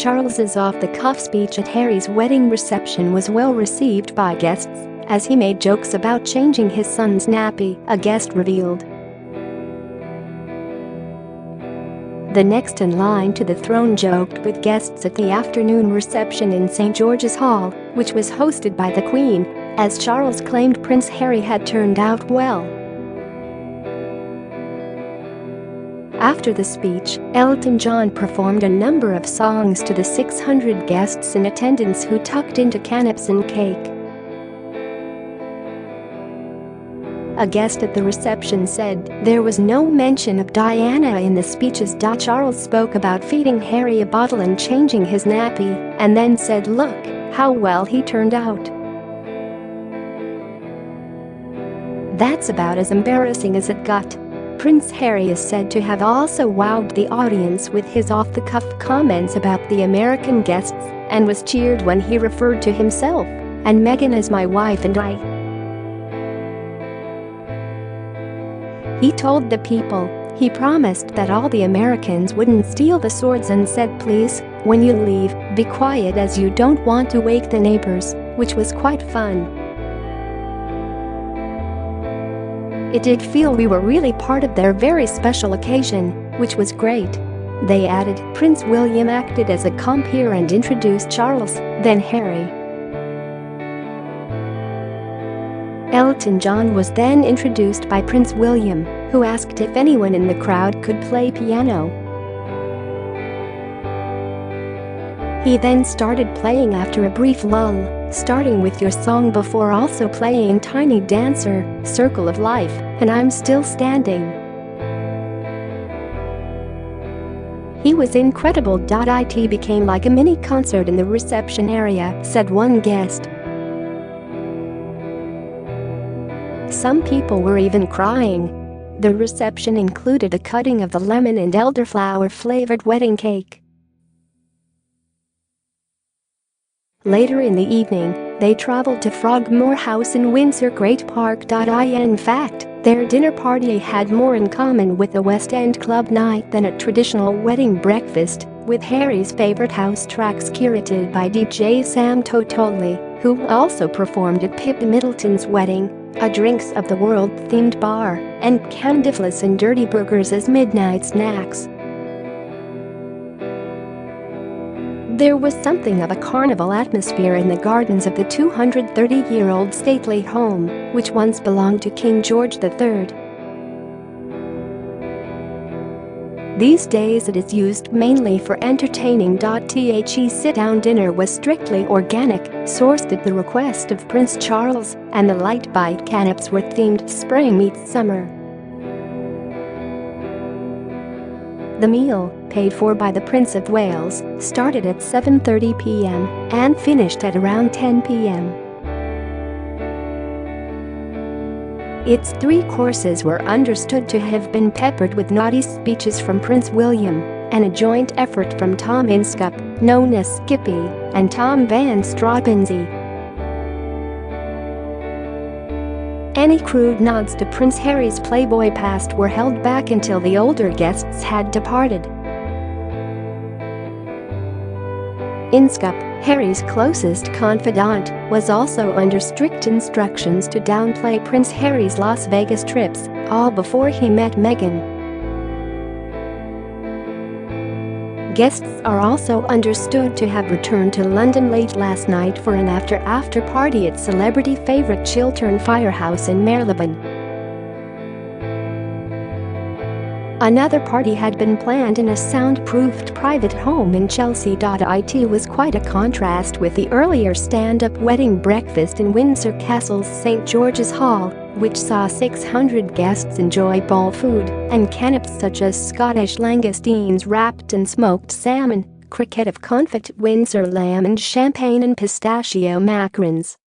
Charles's off-the-cuff speech at Harry's wedding reception was well received by guests, as he made jokes about changing his son's nappy, a guest revealed. The next in line to the throne joked with guests at the afternoon reception in St. George's Hall, which was hosted by the Queen, as Charles claimed Prince Harry had turned out well. After the speech, Elton John performed a number of songs to the 600 guests in attendance who tucked into canapes and cake. A guest at the reception said there was no mention of Diana in the speeches. Charles spoke about feeding Harry a bottle and changing his nappy, and then said, "Look how well he turned out." That's about as embarrassing as it got. Prince Harry is said to have also wowed the audience with his off-the-cuff comments about the American guests and was cheered when he referred to himself and Meghan as "my wife and I." He told the people he promised that all the Americans wouldn't steal the swords and said, "Please, when you leave, be quiet as you don't want to wake the neighbors," which was quite fun. "It did feel we were really part of their very special occasion, which was great," they added. Prince William acted as a compere and introduced Charles, then Harry. Elton John was then introduced by Prince William, who asked if anyone in the crowd could play piano. He then started playing after a brief lull, starting with Your Song before also playing Tiny Dancer, Circle of Life, and I'm Still Standing. He was incredible.It became like a mini concert in the reception area, said one guest. Some people were even crying. The reception included a cutting of the lemon and elderflower-flavoured wedding cake. Later in the evening, they traveled to Frogmore House in Windsor Great. In fact, their dinner party had more in common with a West End club night than a traditional wedding breakfast, with Harry's favourite house tracks curated by DJ Sam Totolee, who also performed at Pippa Middleton's wedding, a Drinks of the World-themed bar, and candyfloss and dirty burgers as midnight snacks. There was something of a carnival atmosphere in the gardens of the 230-year-old stately home, which once belonged to King George III. These days it is used mainly for entertaining.The sit-down dinner was strictly organic, sourced at the request of Prince Charles, and the light bite canapes were themed spring meets summer. The meal, paid for by the Prince of Wales, started at 7:30 p.m. and finished at around 10 p.m. Its 3 courses were understood to have been peppered with naughty speeches from Prince William, and a joint effort from Tom Inskip, known as Skippy, and Tom Van Straubenzee. Any crude nods to Prince Harry's Playboy past were held back until the older guests had departed. Inskip, Harry's closest confidant, was also under strict instructions to downplay Prince Harry's Las Vegas trips, all before he met Meghan. Guests are also understood to have returned to London late last night for an after party at celebrity favourite Chiltern Firehouse in Marylebone. Another party had been planned in a soundproofed private home in Chelsea.It was quite a contrast with the earlier stand-up wedding breakfast in Windsor Castle's St. George's Hall, which saw 600 guests enjoy bowl food and canapes such as Scottish langoustines wrapped in smoked salmon, croquette of confit Windsor lamb and champagne and pistachio macarons.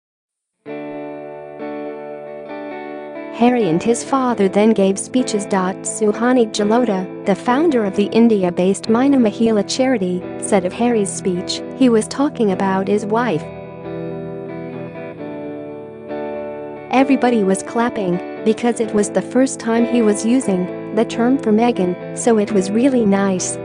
Harry and his father then gave speeches.Suhani Jalota, the founder of the India-based Mina Mahila charity, said of Harry's speech, he was talking about his wife. Everybody was clapping because it was the first time he was using the term for Meghan, so it was really nice.